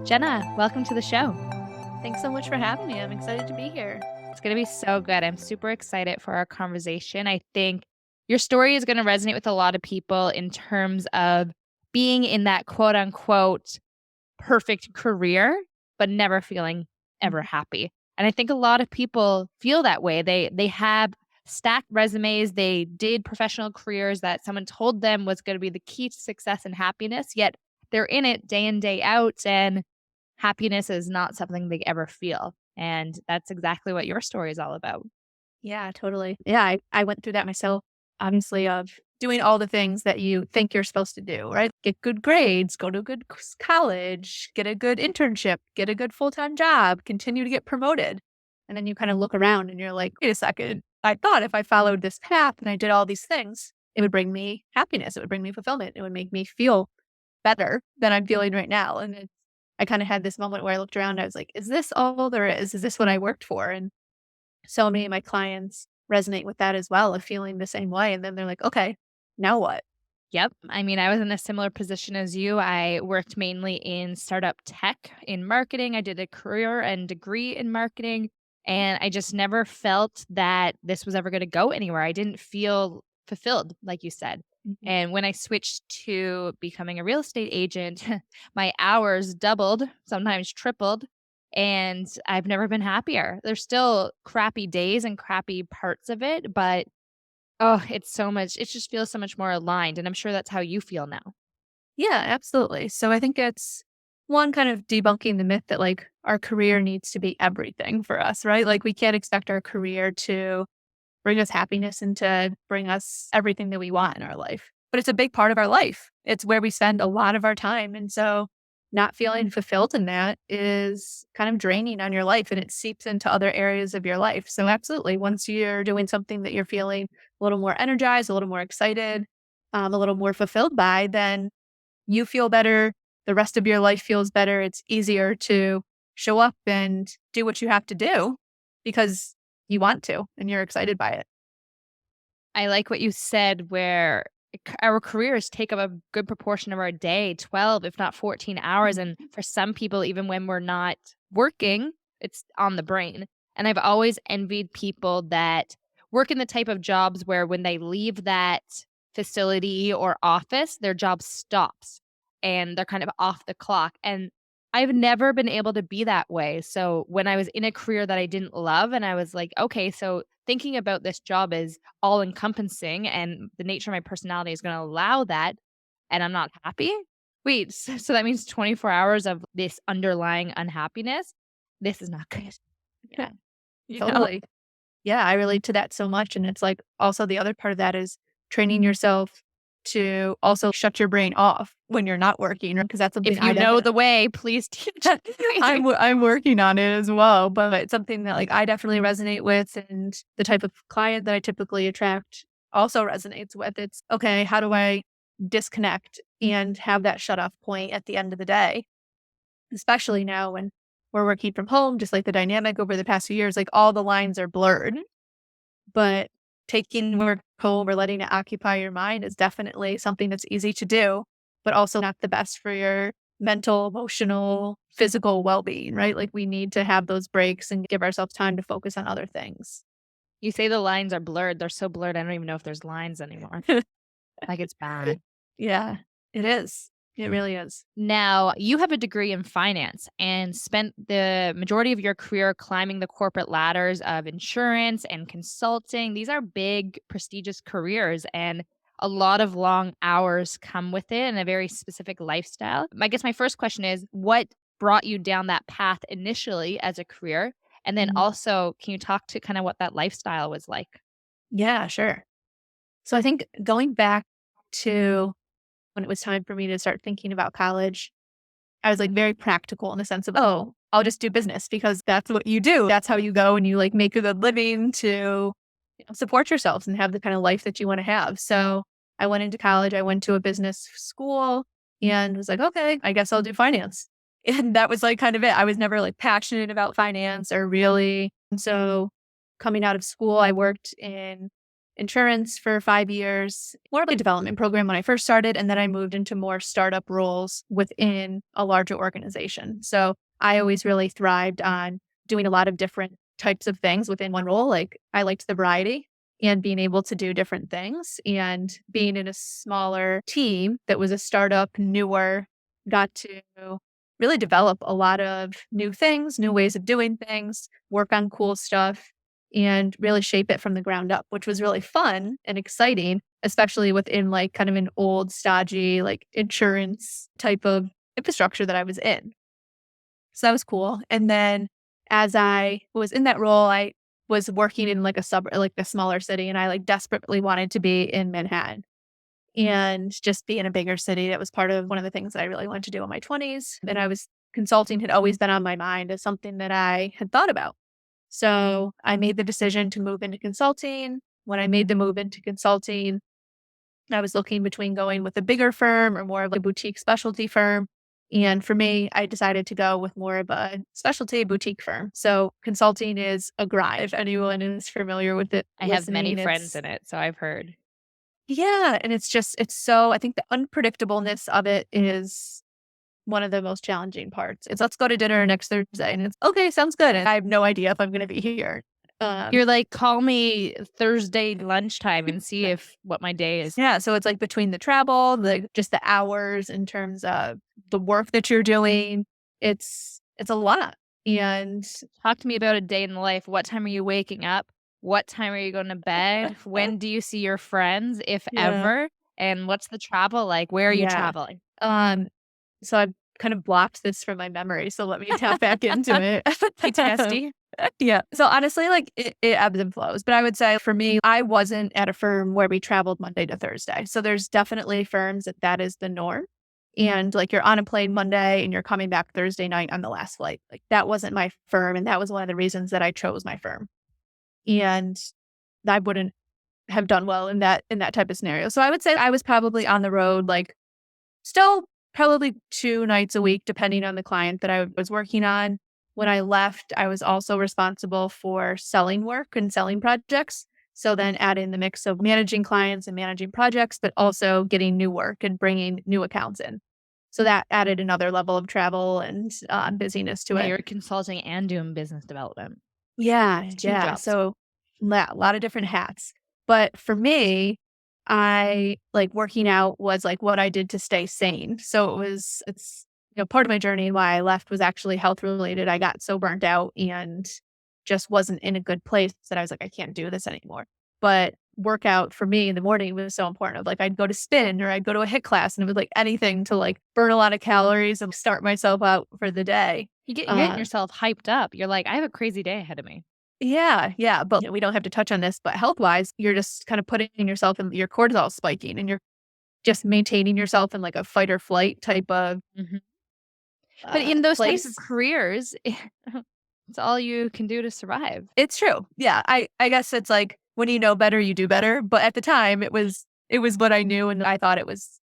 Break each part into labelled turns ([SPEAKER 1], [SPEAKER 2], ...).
[SPEAKER 1] Jenna, welcome to the show.
[SPEAKER 2] Thanks so much for having me. I'm excited to be here.
[SPEAKER 1] It's going to be so good. I'm super excited for our conversation. I think your story is going to resonate with a lot of people in terms of being in that quote unquote perfect career, but never feeling ever
[SPEAKER 2] Mhm.
[SPEAKER 1] happy. And I think a lot of people feel that way. They have stacked resumes. They did professional careers that someone told them was going to be the key to success and happiness, yet they're in it day in, day out. And happiness is not something they ever feel. And that's exactly what your story is all about.
[SPEAKER 2] Yeah, totally. Yeah, I went through that myself, obviously, of doing all the things that you think you're supposed to do, right? Get good grades, go to a good college, get a good internship, get a good full time job, continue to get promoted. And then you kind of look around and you're like, wait a second. I thought if I followed this path and I did all these things, it would bring me happiness. It would bring me fulfillment. It would make me feel better than I'm feeling right now. I kind of had this moment where I looked around and I was like, is this all there is? Is this what I worked for? And so many of my clients resonate with that as well, of feeling the same way. And then they're like, okay, now what?
[SPEAKER 1] Yep. I mean, I was in a similar position as you. I worked mainly in startup tech in marketing. I did a career and degree in marketing, and I just never felt that this was ever going to go anywhere. I didn't feel fulfilled, like you said.
[SPEAKER 2] Mhm.
[SPEAKER 1] And when I switched to becoming a real estate agent, my hours doubled, sometimes tripled, and I've never been happier. There's still crappy days and crappy parts of it, but oh, it's so much it just feels so much more aligned, and I'm sure that's how you feel now.
[SPEAKER 2] Yeah, absolutely. So I think it's one kind of debunking the myth that like our career needs to be everything for us, right? Like we can't expect our career to bring us happiness and to bring us everything that we want in our life. But it's a big part of our life. It's where we spend a lot of our time. And so not feeling fulfilled in that is kind of draining on your life and it seeps into other areas of your life. So absolutely, once you're doing something that you're feeling a little more energized, a little more excited, a little more fulfilled by, then you feel better. The rest of your life feels better. It's easier to show up and do what you have to do because you want to and you're excited by it.
[SPEAKER 1] I like what you said where our careers take up a good proportion of our day, 12, if not 14 hours, and for some people, even when we're not working, it's on the brain. And I've always envied people that work in the type of jobs where when they leave that facility or office, their job stops and they're kind of off the clock. And I've never been able to be that way. So when I was in a career that I didn't love and I was like, okay, so thinking about this job is all encompassing and the nature of my personality is going to allow that and I'm not happy. Wait, so that means 24 hours of this underlying unhappiness. This is not good.
[SPEAKER 2] Yeah,
[SPEAKER 1] You know?
[SPEAKER 2] totally. Yeah, I relate to that so much. And it's like also the other part of that is training yourself to also shut your brain off when you're not working, because that's something
[SPEAKER 1] If you
[SPEAKER 2] I
[SPEAKER 1] know
[SPEAKER 2] definitely
[SPEAKER 1] the way, please teach me.
[SPEAKER 2] I'm working on it as well, but it's something that like I definitely resonate with and the type of client that I typically attract also resonates with. It's okay, how do I disconnect and have that shut off point at the end of the day? Especially now when we're working from home, just like the dynamic over the past few years, like all the lines are blurred. But taking work home or letting it occupy your mind is definitely something that's easy to do, but also not the best for your mental, emotional, physical well being, right? Like we need to have those breaks and give ourselves time to focus on other things.
[SPEAKER 1] You say the lines are blurred. They're so blurred. I don't even know if there's lines anymore. Like it's bad.
[SPEAKER 2] Yeah, it is. It really is.
[SPEAKER 1] Now, you have a degree in finance and spent the majority of your career climbing the corporate ladders of insurance and consulting. These are big, prestigious careers, and a lot of long hours come with it and a very specific lifestyle. I guess my first question is what brought you down that path initially as a career? And then
[SPEAKER 2] Mhm.
[SPEAKER 1] also, can you talk to kind of what that lifestyle was like?
[SPEAKER 2] Yeah, sure. So I think going back to when it was time for me to start thinking about college, I was like very practical in the sense of, oh, I'll just do business because that's what you do. That's how you go and you like make a good living to support yourselves and have the kind of life that you want to have. So I went into college, I went to a business school and was like, okay, I guess I'll do finance. And that was like kind of it. I was never like passionate about finance or really. And so coming out of school, I worked in insurance for 5 years, more of a development program when I first started. And then I moved into more startup roles within a larger organization. So I always really thrived on doing a lot of different types of things within one role. Like I liked the variety and being able to do different things, and being in a smaller team that was a startup, newer, got to really develop a lot of new things, new ways of doing things, work on cool stuff, and really shape it from the ground up, which was really fun and exciting, especially within like kind of an old, stodgy, like insurance type of infrastructure that I was in. So that was cool. And then as I was in that role, I was working in like a suburb, like a smaller city, and I like desperately wanted to be in Manhattan and just be in a bigger city. That was part of one of the things that I really wanted to do in my 20s. And I was consulting had always been on my mind as something that I had thought about. So I made the decision to move into consulting. When I made the move into consulting, I was looking between going with a bigger firm or more of a boutique specialty firm. And for me, I decided to go with more of a specialty boutique firm. So consulting is a grind. If anyone is familiar with it
[SPEAKER 1] I have many
[SPEAKER 2] listening,
[SPEAKER 1] friends
[SPEAKER 2] it's
[SPEAKER 1] in it, so I've heard.
[SPEAKER 2] yeah. And it's so, I think the unpredictableness of it is one of the most challenging parts. It's let's go to dinner next Thursday. And it's okay, sounds good. And I have no idea if I'm going to be here. Um,
[SPEAKER 1] You're like, "Call me Thursday lunchtime and see if what my day is."
[SPEAKER 2] Yeah, so it's like between the travel, the just the hours in terms of the work that you're doing, it's a lot. And
[SPEAKER 1] Talk to me about a day in the life. What time are you waking up? What time are you going to bed? When do you see your friends, if
[SPEAKER 2] yeah,
[SPEAKER 1] ever? And what's the travel like? Where are you
[SPEAKER 2] yeah.
[SPEAKER 1] traveling?
[SPEAKER 2] Um, so I've kind of blocked this from my memory, so let me tap back into it.
[SPEAKER 1] PTSD?
[SPEAKER 2] Yeah. So honestly, like it ebbs and flows. But I would say for me, I wasn't at a firm where we traveled Monday to Thursday. So there's definitely firms that that is the norm. And like you're on a plane Monday and you're coming back Thursday night on the last flight. Like that wasn't my firm. And that was one of the reasons that I chose my firm. And I wouldn't have done well in that type of scenario. So I would say I was probably on the road like still probably 2 nights a week, depending on the client that I was working on. When I left, I was also responsible for selling work and selling projects. So then add in the mix of managing clients and managing projects, but also getting new work and bringing new accounts in. So that added another level of travel and busyness to
[SPEAKER 1] Yeah,
[SPEAKER 2] it.
[SPEAKER 1] you're consulting and doing business development.
[SPEAKER 2] Yeah,
[SPEAKER 1] It's 2
[SPEAKER 2] yeah.
[SPEAKER 1] jobs.
[SPEAKER 2] So a lot of different hats. But for me, I like working out was like what I did to stay sane. So it's part of my journey and why I left was actually health related. I got so burnt out and just wasn't in a good place that I was like, I can't do this anymore. But workout for me in the morning was so important. Of like I'd go to spin or I'd go to a hit class and it was like anything to like burn a lot of calories and start myself out for the day.
[SPEAKER 1] You're getting
[SPEAKER 2] Uh,
[SPEAKER 1] yourself hyped up. You're like, "I have a crazy day ahead of me."
[SPEAKER 2] Yeah, yeah, but we don't have to touch on this, but health-wise, you're just kind of putting yourself in your cortisol spiking and you're just maintaining yourself in like a fight or flight type of
[SPEAKER 1] Mhm. But in those types of
[SPEAKER 2] place.
[SPEAKER 1] careers, it's all you can do to survive.
[SPEAKER 2] It's true. Yeah, I guess it's like when you know better, you do better, but at the time it was what I knew and I thought it was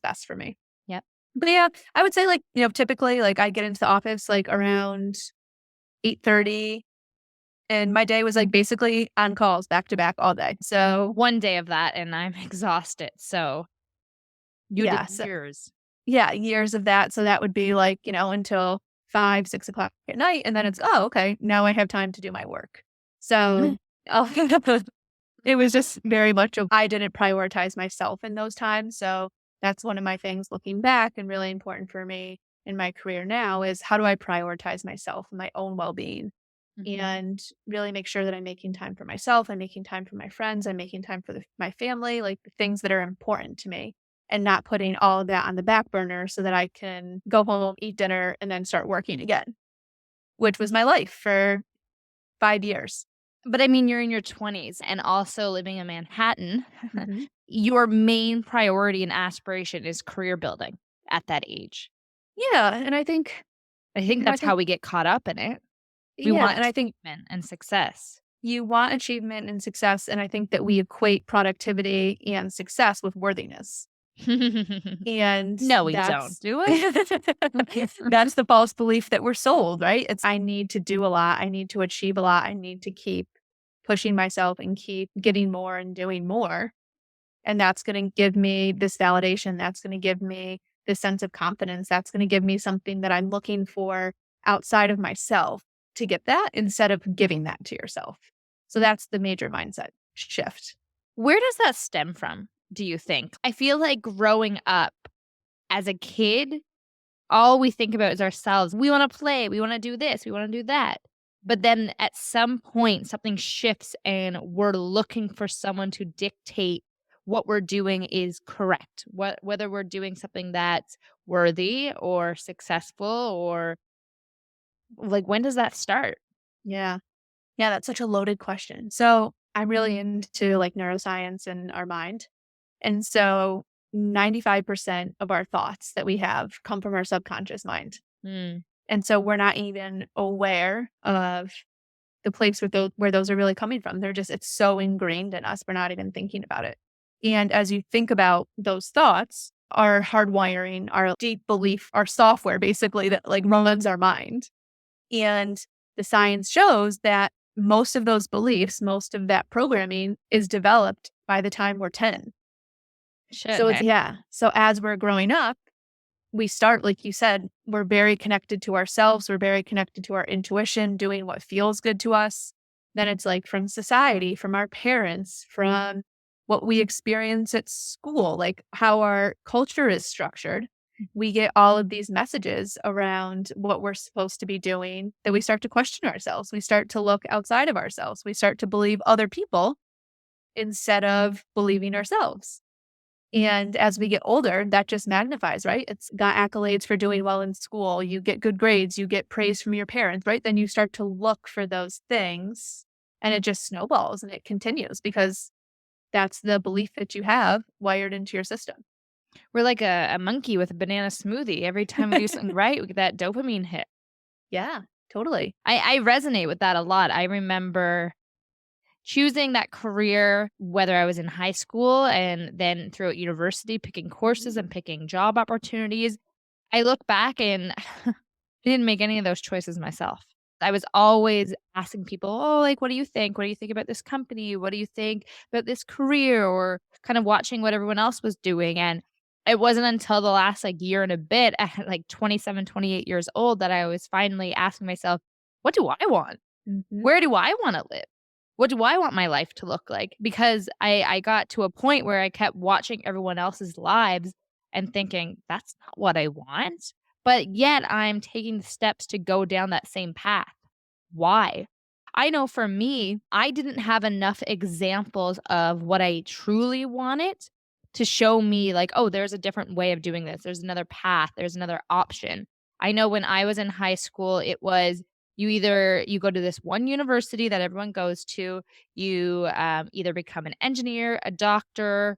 [SPEAKER 2] best for me.
[SPEAKER 1] Yep.
[SPEAKER 2] But yeah, I would say like, typically like I get into the office like around 8:30 and my day was like basically on calls back to back all day. So,
[SPEAKER 1] One day of that and I'm exhausted, so you did
[SPEAKER 2] yeah, so
[SPEAKER 1] years.
[SPEAKER 2] yeah, years of that. So that would be like, until 5, 6 o'clock at night. And then it's, oh, okay, now I have time to do my work. So oh, it was just very much of I didn't prioritize myself in those times. So that's one of my things looking back and really important for me in my career now is how do I prioritize myself and my own well being
[SPEAKER 1] Mhm.
[SPEAKER 2] and really make sure that I'm making time for myself. I'm making time for my friends. I'm making time for my family, like the things that are important to me and not putting all of that on the back burner so that I can go home, eat dinner, and then start working again, which was my life for 5 years.
[SPEAKER 1] But I mean, you're in your 20s and also living in Manhattan.
[SPEAKER 2] Mhm.
[SPEAKER 1] Your main priority and aspiration is career building at that age.
[SPEAKER 2] Yeah. And I think,
[SPEAKER 1] I think
[SPEAKER 2] I
[SPEAKER 1] that's how
[SPEAKER 2] think,
[SPEAKER 1] we get caught up in it. We
[SPEAKER 2] yeah.
[SPEAKER 1] want
[SPEAKER 2] And I think
[SPEAKER 1] achievement and success.
[SPEAKER 2] you want achievement and success. And I think that we equate productivity and success with worthiness. And
[SPEAKER 1] No, we don't,
[SPEAKER 2] that's
[SPEAKER 1] do we?
[SPEAKER 2] that's the false belief that we're sold, right? It's I need to do a lot, I need to achieve a lot, I need to keep pushing myself and keep getting more and doing more. And that's going to give me this validation. That's going to give me this sense of confidence. That's going to give me something that I'm looking for outside of myself to get that instead of giving that to yourself. So that's the major mindset shift.
[SPEAKER 1] Where does that stem from, do you think? I feel like growing up as a kid, all we think about is ourselves. We wanna play, we wanna do this, we wanna do that. But then at some point, something shifts and we're looking for someone to dictate what we're doing is correct. Whether we're doing something that's worthy or successful or like, when does that start?
[SPEAKER 2] Yeah. Yeah. That's such a loaded question. So I'm really into like neuroscience and our mind. And so 95% of our thoughts that we have come from our subconscious mind.
[SPEAKER 1] Mm,
[SPEAKER 2] And so we're not even aware of the place where those are really coming from. They're just, it's so ingrained in us. We're not even thinking about it. And as you think about those thoughts, our hardwiring, our deep belief, our software basically that like runs our mind. And the science shows that most of those beliefs, most of that programming is developed by the time we're 10.
[SPEAKER 1] shit,
[SPEAKER 2] So it's,
[SPEAKER 1] hey.
[SPEAKER 2] yeah. So as we're growing up, we start, like you said, we're very connected to ourselves. We're very connected to our intuition, doing what feels good to us. Then it's like from society, from our parents, from what we experience at school, like how our culture is structured. We get all of these messages around what we're supposed to be doing that we start to question ourselves. We start to look outside of ourselves. We start to believe other people instead of believing ourselves. And as we get older, that just magnifies, right? It's got accolades for doing well in school. You get good grades, you get praise from your parents, right? Then you start to look for those things and it just snowballs and it continues because that's the belief that you have wired into your system.
[SPEAKER 1] We're like a monkey with a banana smoothie. Every time we do something right, we get that dopamine hit.
[SPEAKER 2] Yeah, totally.
[SPEAKER 1] I resonate with that a lot. I remember choosing that career, whether I was in high school and then throughout university, picking courses and picking job opportunities. I look back and I didn't make any of those choices myself. I was always asking people, "Oh, like, what do you think? What do you think about this company? What do you think about this career?" Or kind of watching what everyone else was doing. And it wasn't until the last like year and a bit, at like 27, 28 years old, that I was finally asking myself, what do I want?
[SPEAKER 2] Hmm.
[SPEAKER 1] Where do I want to live? What do I want my life to look like? Because I got to a point where I kept watching everyone else's lives and thinking, that's not what I want. But yet I'm taking the steps to go down that same path. Why? I know for me, I didn't have enough examples of what I truly wanted to show me, like, oh, there's a different way of doing this. There's another path. There's another option. I know when I was in high school, it was you go to this one university that everyone goes to, you either become an engineer, a doctor.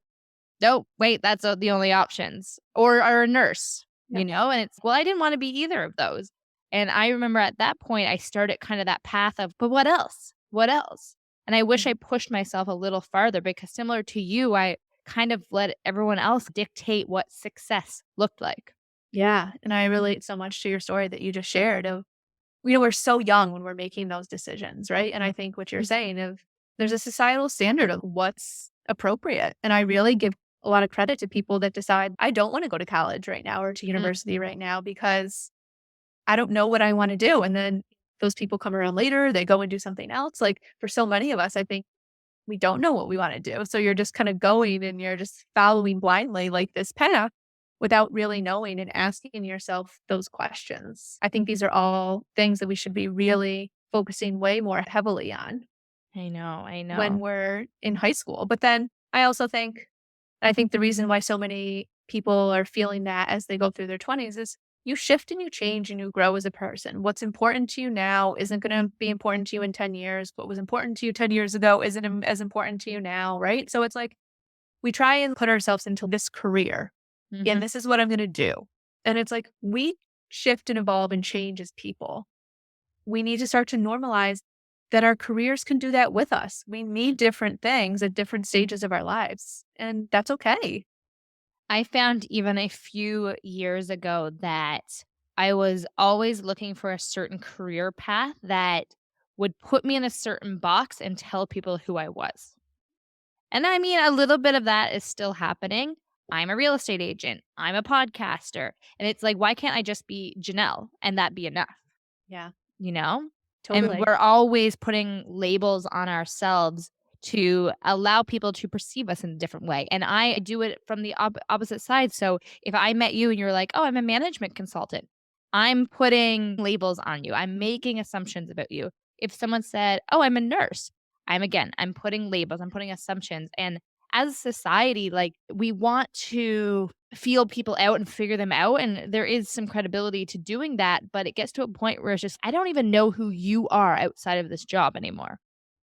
[SPEAKER 1] No, wait, that's the only options, or a nurse,
[SPEAKER 2] Yep.
[SPEAKER 1] and it's, well, I didn't want to be either of those. And I remember at that point, I started kind of that path of, but what else? What else? And I wish I pushed myself a little farther because similar to you, I kind of let everyone else dictate what success looked like.
[SPEAKER 2] Yeah. And I relate so much to your story that you just shared of, we're so young when we're making those decisions, right? And I think what you're saying of there's a societal standard of what's appropriate. And I really give a lot of credit to people that decide I don't want to go to college right now or to
[SPEAKER 1] Mm,
[SPEAKER 2] university right now because I don't know what I want to do. And then those people come around later, they go and do something else. Like for so many of us, I think we don't know what we want to do. So you're just kind of going and you're just following blindly like this path without really knowing and asking yourself those questions. I think these are all things that we should be really focusing way more heavily on
[SPEAKER 1] I know, I
[SPEAKER 2] when
[SPEAKER 1] know.
[SPEAKER 2] we're in high school. But then I think the reason why so many people are feeling that as they go through their 20s is you shift and you change and you grow as a person. What's important to you now isn't going to be important to you in 10 years. What was important to you 10 years ago isn't as important to you now, right? So it's like we try and put ourselves into this career and
[SPEAKER 1] Mhm.
[SPEAKER 2] this is what I'm going to do. And it's like we shift and evolve and change as people. We need to start to normalize that our careers can do that with us. We need different things at different stages of our lives, and that's okay.
[SPEAKER 1] I found even a few years ago that I was always looking for a certain career path that would put me in a certain box and tell people who I was. And I mean, a little bit of that is still happening. I'm a real estate agent. I'm a podcaster. And it's like, why can't I just be Janelle and that be enough?
[SPEAKER 2] Yeah,
[SPEAKER 1] You know? And
[SPEAKER 2] totally.
[SPEAKER 1] we're always putting labels on ourselves to allow people to perceive us in a different way. And I do it from the opposite side. So if I met you and you're like, oh, I'm a management consultant, I'm putting labels on you, I'm making assumptions about you. If someone said, oh, I'm a nurse, I'm putting labels, I'm putting assumptions. And as a society, like we want to feel people out and figure them out. And there is some credibility to doing that. But it gets to a point where it's just, I don't even know who you are outside of this job anymore.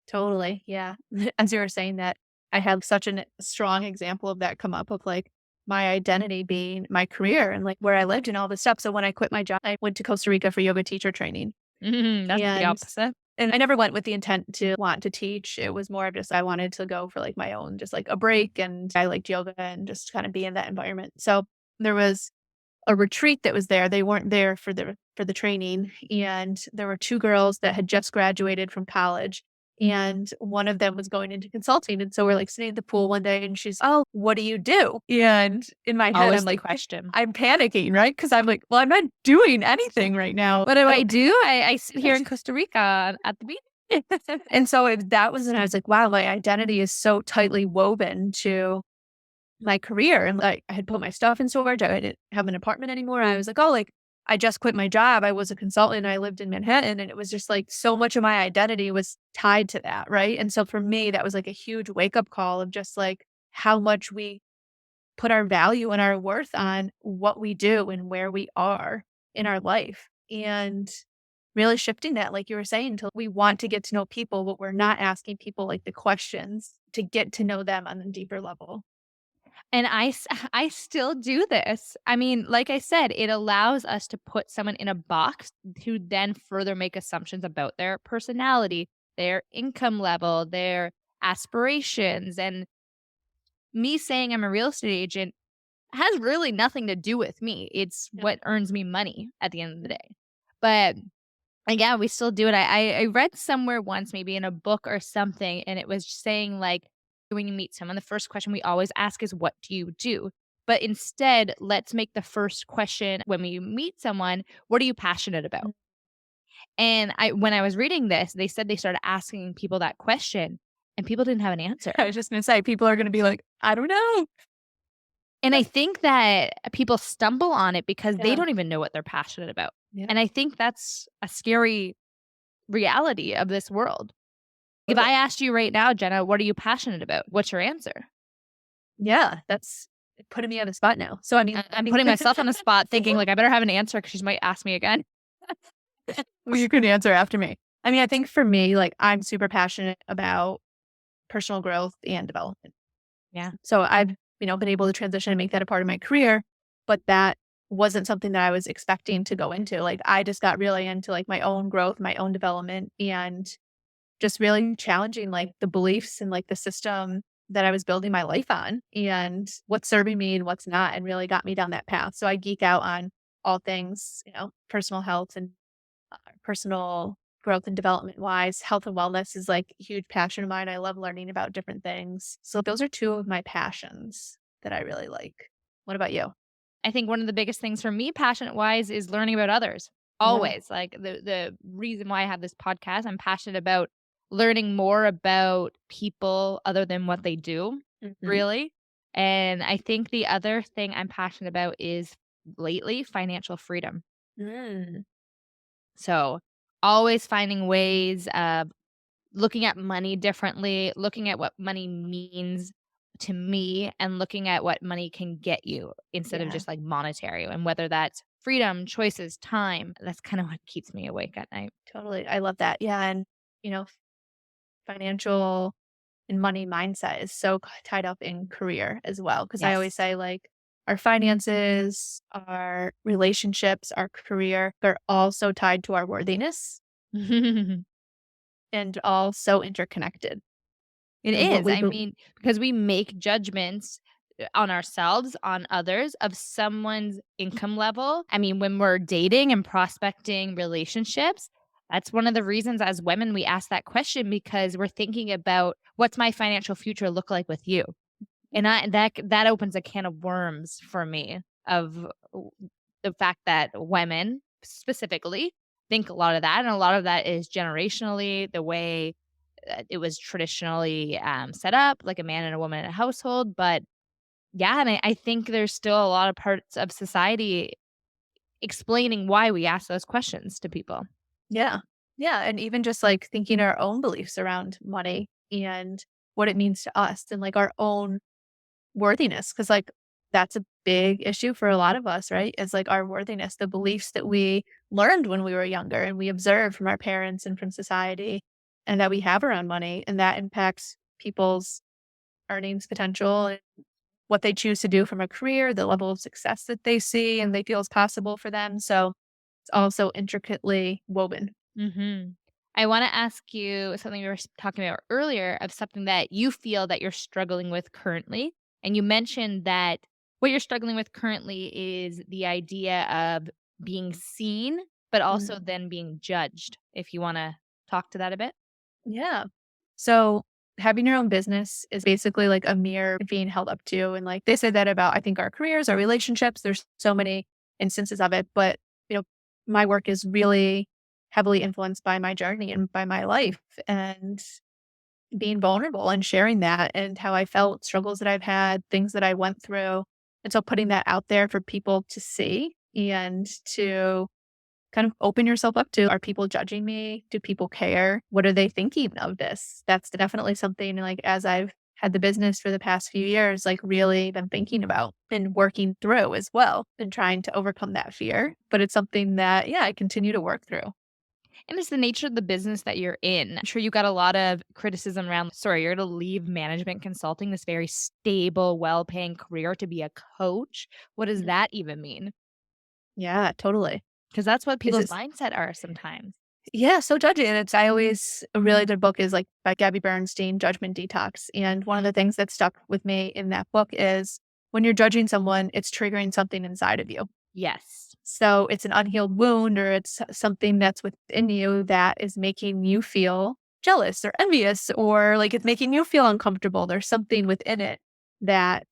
[SPEAKER 2] Totally, yeah. As you were saying that, I have such a strong example of that come up of, like, my identity being my career and, like, where I lived and all this stuff. So when I quit my job, I went to Costa Rica for yoga teacher training,
[SPEAKER 1] That's the
[SPEAKER 2] and
[SPEAKER 1] opposite.
[SPEAKER 2] and I never went with the intent to want to teach. It was more of just I wanted to go for, like, my own just, like, a break, and I liked yoga and just kinda be in that environment. So there was a retreat that was there. They weren't there for the training, and there were 2 girls that had just graduated from college, and one of them was going into consulting, and so we're, like, sitting at the pool one day, and she's, "Oh, what do you do?" And in my head, I'm
[SPEAKER 1] Always the
[SPEAKER 2] like
[SPEAKER 1] question.
[SPEAKER 2] I'm panicking, right? Because 'Cause I'm like, "Well, I'm not doing anything right now."
[SPEAKER 1] What do
[SPEAKER 2] I
[SPEAKER 1] I
[SPEAKER 2] don't
[SPEAKER 1] do? I sit here in Costa Rica at the beach.
[SPEAKER 2] and so if that was and I was like, "Wow, my identity is so tightly woven to my career," and, like, I had put my stuff in storage, I didn't have an apartment anymore, and I was like, "Oh, like, I just quit my job, I was a consultant, I lived in Manhattan," and it was just, like, so much of my identity was tied to that, right? And so for me, that was, like, a huge wake-up call of just, like, how much we put our value and our worth on what we do and where we are in our life, and really shifting that, like you were saying, till we want to get to know people, but we're not asking people, like, the questions to get to know them on a deeper level.
[SPEAKER 1] And I still do this. I mean, like I said, it allows us to put someone in a box to then further make assumptions about their personality, their income level, their aspirations. And me saying I'm a real estate agent has really nothing to do with me. It's
[SPEAKER 2] Yeah.
[SPEAKER 1] what earns me money at the end of the day. But yeah, we still do it. I read somewhere once, maybe in a book or something, and it was saying like when you meet someone, the first question we always ask is, "What do you do?" But instead, let's make the first question when we meet someone, "What are you passionate about?" And when I was reading this, they said they started asking people that question, and people didn't have an
[SPEAKER 2] I
[SPEAKER 1] answer.
[SPEAKER 2] was just gonna say, people are gonna be like, "I don't know."
[SPEAKER 1] And I think that people stumble on it because they
[SPEAKER 2] Yeah,
[SPEAKER 1] don't even know what they're passionate about.
[SPEAKER 2] yeah,
[SPEAKER 1] And I think that's a scary reality of this world. If
[SPEAKER 2] totally.
[SPEAKER 1] I asked you right now, Jenna, what are you passionate about? What's your answer?
[SPEAKER 2] Yeah, that's putting me on the spot now. So, I mean,
[SPEAKER 1] I'm putting myself on the spot thinking like I better have an answer because she might ask me again.
[SPEAKER 2] well, you can answer after me. I mean, I think for me, like, I'm super passionate about personal growth and development.
[SPEAKER 1] Yeah.
[SPEAKER 2] So I've, been able to transition and make that a part of my career, but that wasn't something that I was expecting to go into. Like, I just got really into, like, my own growth, my own development, and just really challenging, like, the beliefs and, like, the system that I was building my life on and what's serving me and what's not, and really got me down that path. So I geek out on all things, personal health and personal growth and development wise. Health and wellness is like a huge passion of mine. I love learning about different things. So those are two of my passions that I really like. What about you?
[SPEAKER 1] I think one of the biggest things for me passionate wise is learning about others.
[SPEAKER 2] Yeah.
[SPEAKER 1] Always. Like the reason why I have this podcast, I'm passionate about learning more about people other than what they do,
[SPEAKER 2] Hmm.
[SPEAKER 1] really. And I think the other thing I'm passionate about is lately financial freedom.
[SPEAKER 2] Mm.
[SPEAKER 1] So, always finding ways of looking at money differently, looking at what money means to me, and looking at what money can get you instead of
[SPEAKER 2] Yeah,
[SPEAKER 1] just like monetary, and whether that's freedom, choices, time. That's kind of what keeps me awake at night.
[SPEAKER 2] totally. I love that. Yeah. And, you know, financial and money mindset is so tied up in career as well. Cause I always
[SPEAKER 1] Yes.
[SPEAKER 2] say, like, our finances, our relationships, our career, they're all so tied to our worthiness
[SPEAKER 1] It
[SPEAKER 2] and all so interconnected. And what
[SPEAKER 1] is.
[SPEAKER 2] we
[SPEAKER 1] I
[SPEAKER 2] bel
[SPEAKER 1] mean, because we make judgments on ourselves, on others, of someone's income level. I mean, when we're dating and prospecting relationships, That's one of the reasons as women we ask that question because we're thinking about what's my financial future look like with you? And that opens a can of worms for me of the fact that women specifically think a lot of that, and a lot of that is generationally the way it was traditionally set up, like a man and a woman in a household. But yeah, and I think there's still a lot of parts of society explaining why we ask those questions to people.
[SPEAKER 2] Yeah. Yeah. And even just like thinking our own beliefs around money and what it means to us and like our own worthiness. Cause like that's a big issue for a lot of us, right? Is like our worthiness, the beliefs that we learned when we were younger and we observed from our parents and from society and that we have around money. And that impacts people's earnings potential and what they choose to do from a career, the level of success that they see and they feel is possible for them. So it's also intricately woven.
[SPEAKER 1] Mhm. I wanna ask you something we were talking about earlier of something that you feel that you're struggling with currently, and you mentioned that what you're struggling with currently is the idea of being seen, but also
[SPEAKER 2] Mhm.
[SPEAKER 1] then being judged, if you wanna talk to that a bit?
[SPEAKER 2] Yeah. So having your own business is basically like a mirror being held up to. And like they say that about, I think, our careers, our relationships. There's so many instances of it. But, you know, my work is really heavily influenced by my journey and by my life and being vulnerable and sharing that and how I felt, struggles that I've had, things that I went through. And so putting that out there for people to see and to kind of open yourself up to, are people judging me? Do people care? What are they thinking of this? That's definitely something like as I've had the business for the past few years, like really been thinking about and working through as well and trying to overcome that fear. But it's something that, yeah, I continue to work through.
[SPEAKER 1] And it's the nature of the business that you're in. I'm sure you got a lot of criticism around, sorry, you're to leave management consulting, this very stable, well-paying career to be a coach. What does
[SPEAKER 2] Mhm.
[SPEAKER 1] that even mean?
[SPEAKER 2] Yeah, totally.
[SPEAKER 1] Because that's what
[SPEAKER 2] Is
[SPEAKER 1] people's
[SPEAKER 2] it
[SPEAKER 1] mindset are sometimes.
[SPEAKER 2] Yeah, so judgy. And it's I always a really good book is like by Gabby Bernstein, Judgment Detox. And one of the things that stuck with me in that book is when you're judging someone, it's triggering something inside of you.
[SPEAKER 1] Yes.
[SPEAKER 2] So it's an unhealed wound or it's something that's within you that is making you feel jealous or envious or like it's making you feel uncomfortable. There's something within it that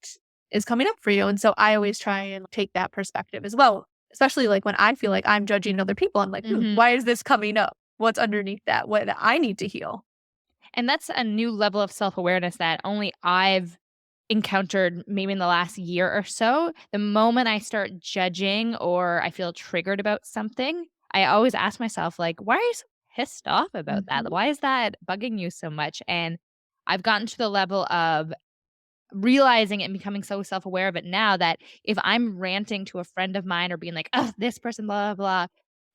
[SPEAKER 2] is coming up for you. And so I always try and take that perspective as well, especially like when I feel like I'm judging other people. I'm like,
[SPEAKER 1] Mhm.
[SPEAKER 2] why is this coming up? What's underneath that? What I need to heal?
[SPEAKER 1] And that's a new level of self-awareness that only I've encountered maybe in the last year or so. The moment I start judging or I feel triggered about something, I always ask myself, like, "Why are you so pissed off about that?
[SPEAKER 2] Mhm.
[SPEAKER 1] Why is that bugging you so much?" And I've gotten to the level of realizing it and becoming so self-aware of it now that if I'm ranting to a friend of mine or being like, "Oh, this person, blah, blah,"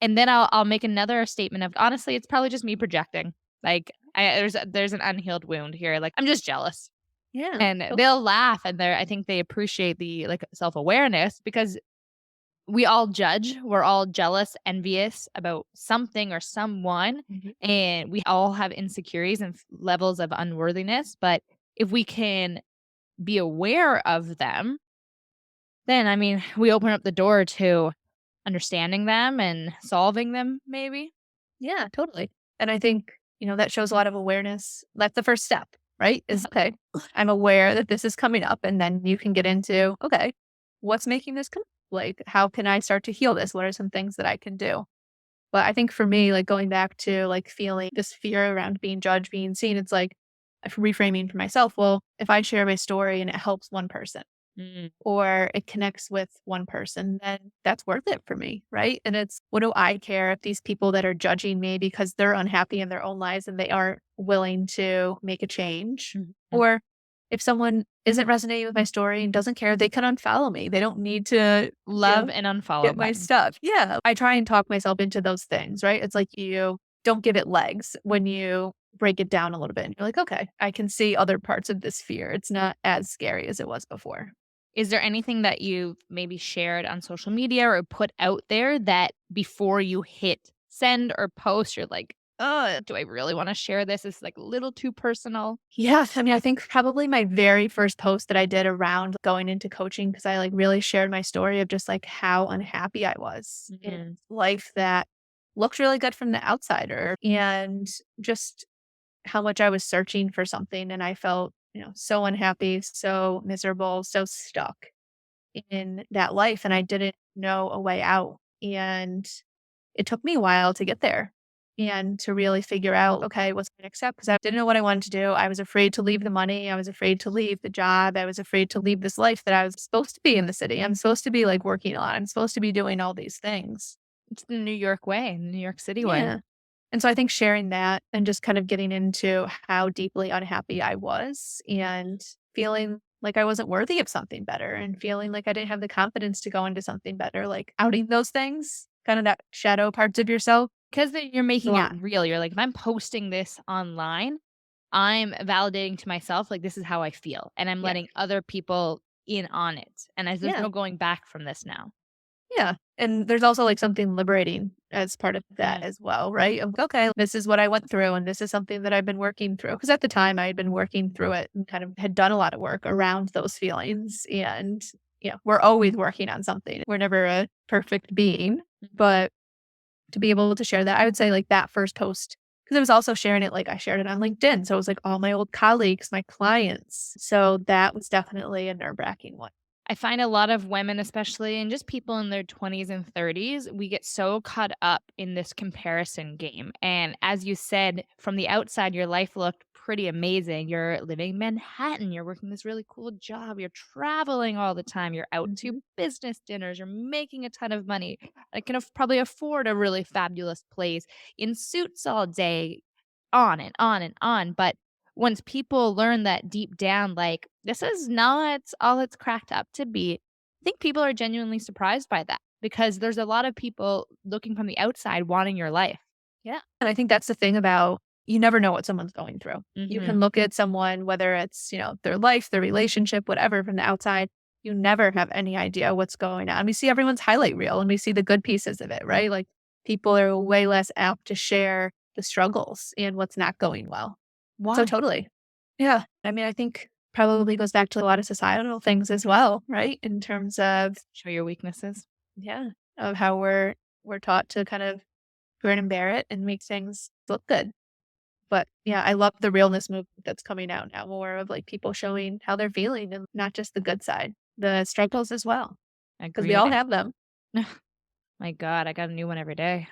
[SPEAKER 1] and then I'll make another statement of, "Honestly, it's probably just me projecting." Like, there's an unhealed wound here, like, "I'm just jealous."
[SPEAKER 2] Yeah.
[SPEAKER 1] And they'll laugh, and I think they appreciate the, like, self-awareness because we all judge, we're all jealous, envious about something or someone,
[SPEAKER 2] Mhm.
[SPEAKER 1] and we all have insecurities and levels of unworthiness, but if we can be aware of them, then, I mean, we open up the door to understanding them and solving them maybe.
[SPEAKER 2] Yeah, totally. And I think, that shows a lot of awareness. That's the first step, right? Is okay, I'm aware that this is coming up. And then you can get into, okay, what's making this come up? Like, how can I start to heal this? What are some things that I can do? But I think for me, like going back to like feeling this fear around being judged, being seen, it's like reframing for myself. Well, if I share my story and it helps one person,
[SPEAKER 1] Mm,
[SPEAKER 2] or it connects with one person, then that's worth it for me, right? And it's what do I care if these people that are judging me because they're unhappy in their own lives and they aren't willing to make a change?
[SPEAKER 1] mhm.
[SPEAKER 2] Or if someone isn't resonating with my story and doesn't care, they can unfollow me. They don't need to, you
[SPEAKER 1] Love
[SPEAKER 2] know,
[SPEAKER 1] and unfollow
[SPEAKER 2] get my
[SPEAKER 1] button.
[SPEAKER 2] stuff. Yeah. I try and talk myself into those things, right? It's like you don't give it legs when you break it down a little bit. And you're like, okay, I can see other parts of this fear. It's not as scary as it was before.
[SPEAKER 1] Is there anything that you've maybe shared on social media or put out there that before you hit send or post, you're like, "Oh, do I really wanna share this? It's, like, a little too personal."
[SPEAKER 2] Yes, I mean, I think probably my very first post that I did around going into coaching because I, like, really shared my story of just, like, how unhappy I was in
[SPEAKER 1] Mhm.
[SPEAKER 2] life that looked really good from the outsider, and just how much I was searching for something, and I felt, so unhappy, so miserable, so stuck in that life, and I didn't know a way out. And it took me a while to get there and to really figure out, okay, what's my next step? Because I didn't know what I wanted to do. I was afraid to leave the money. I was afraid to leave the job. I was afraid to leave this life that I was supposed to be in the city. I'm supposed to be like working a lot. I'm supposed to be doing all these things.
[SPEAKER 1] It's the New York way, the New York City way.
[SPEAKER 2] Yeah. And so I think sharing that and just kind of getting into how deeply unhappy I was and feeling like I wasn't worthy of something better and feeling like I didn't have the confidence to go into something better, like outing those things, kind of that shadow parts of yourself.
[SPEAKER 1] Because you're
[SPEAKER 2] It's a
[SPEAKER 1] making it
[SPEAKER 2] lot.
[SPEAKER 1] real. You're like, if I'm posting this online, I'm validating to myself, like, this is how I feel, and I'm
[SPEAKER 2] Yeah.
[SPEAKER 1] letting other people in on it, and as there's
[SPEAKER 2] Yeah.
[SPEAKER 1] no going back from this now.
[SPEAKER 2] Yeah. And there's also like something liberating as part of that
[SPEAKER 1] Mm.
[SPEAKER 2] as well, right? Of, okay, this is what I went through and this is something that I've been working through. Because at the time I had been working through it and kind of had done a lot of work around those feelings. And, we're always working on something. We're never a perfect being, but to be able to share that, I would say like that first post, because I was also sharing it, like I shared it on LinkedIn. So it was like all my old colleagues, my clients. So that was definitely a nerve wracking one.
[SPEAKER 1] I find a lot of women, especially, and just people in their 20s and 30s, we get so caught up in this comparison game. And as you said, from the outside, your life looked pretty amazing. You're living in Manhattan, you're working this really cool job, you're traveling all the time, you're out to
[SPEAKER 2] Mhm.
[SPEAKER 1] business dinners, you're making a ton of money. I can probably afford a really fabulous place in suits all day, on and on and on. But once people learn that deep down, like, this is not all it's cracked up to be, I think people are genuinely surprised by that because there's a lot of people looking from the outside wanting your life.
[SPEAKER 2] Yeah. And I think that's the thing about you never know what someone's going through. You
[SPEAKER 1] Mhm.
[SPEAKER 2] can look at someone, whether it's, their life, their relationship, whatever from the outside. You never have any idea what's going on. We see everyone's highlight reel and we see the good pieces of it, right? Like people are way less apt to share the struggles and what's not going well. So
[SPEAKER 1] Why?
[SPEAKER 2] totally. Yeah. I mean, I think probably goes back to a lot of societal things as well, right? In terms of,
[SPEAKER 1] Show your weaknesses.
[SPEAKER 2] yeah, of how we're taught to kind of grin and bear it and make things look good. But yeah, I love the realness movement that's coming out now, more of like people showing how they're feeling and not just the good side, the struggles as well, because we
[SPEAKER 1] Agreed.
[SPEAKER 2] all have them.
[SPEAKER 1] My God, I got a new one every day.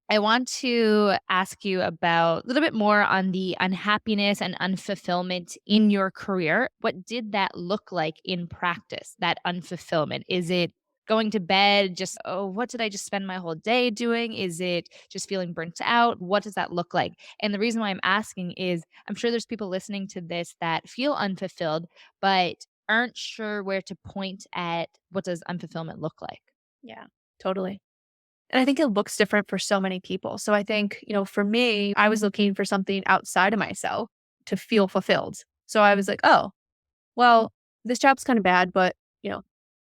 [SPEAKER 1] I want to ask you about a little bit more on the unhappiness and unfulfillment in your career. What did that look like in practice, that unfulfillment? Is it going to bed, just, oh, what did I just spend my whole day doing? Is it just feeling burnt out? What does that look like? And the reason why I'm asking is I'm sure there's people listening to this that feel unfulfilled, but aren't sure where to point at what does unfulfillment look like.
[SPEAKER 2] Yeah, totally. And I think it looks different for so many people. So I think, for me, I was looking for something outside of myself to feel fulfilled. So I was like, oh, well, this job's kind of bad, but,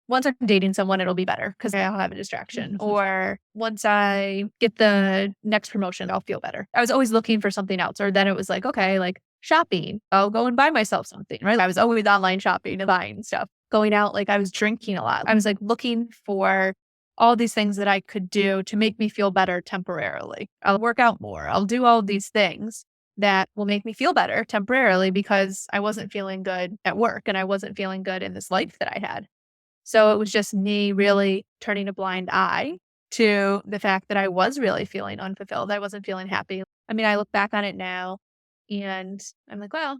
[SPEAKER 2] once I'm dating someone, it'll be better because I'll have a distraction. Or once I get the next promotion, I'll feel better. I was always looking for something else. Or then it was like, okay, like shopping, I'll go and buy myself something, right? I was always online shopping and buying stuff. Going out, like I was drinking a lot. I was like looking for all these things that I could do to make me feel better temporarily. I'll work out more. I'll do all these things that will make me feel better temporarily because I wasn't feeling good at work and I wasn't feeling good in this life that I had. So it was just me really turning a blind eye to the fact that I was really feeling unfulfilled. I wasn't feeling happy. I mean, I look back on it now and I'm like, well,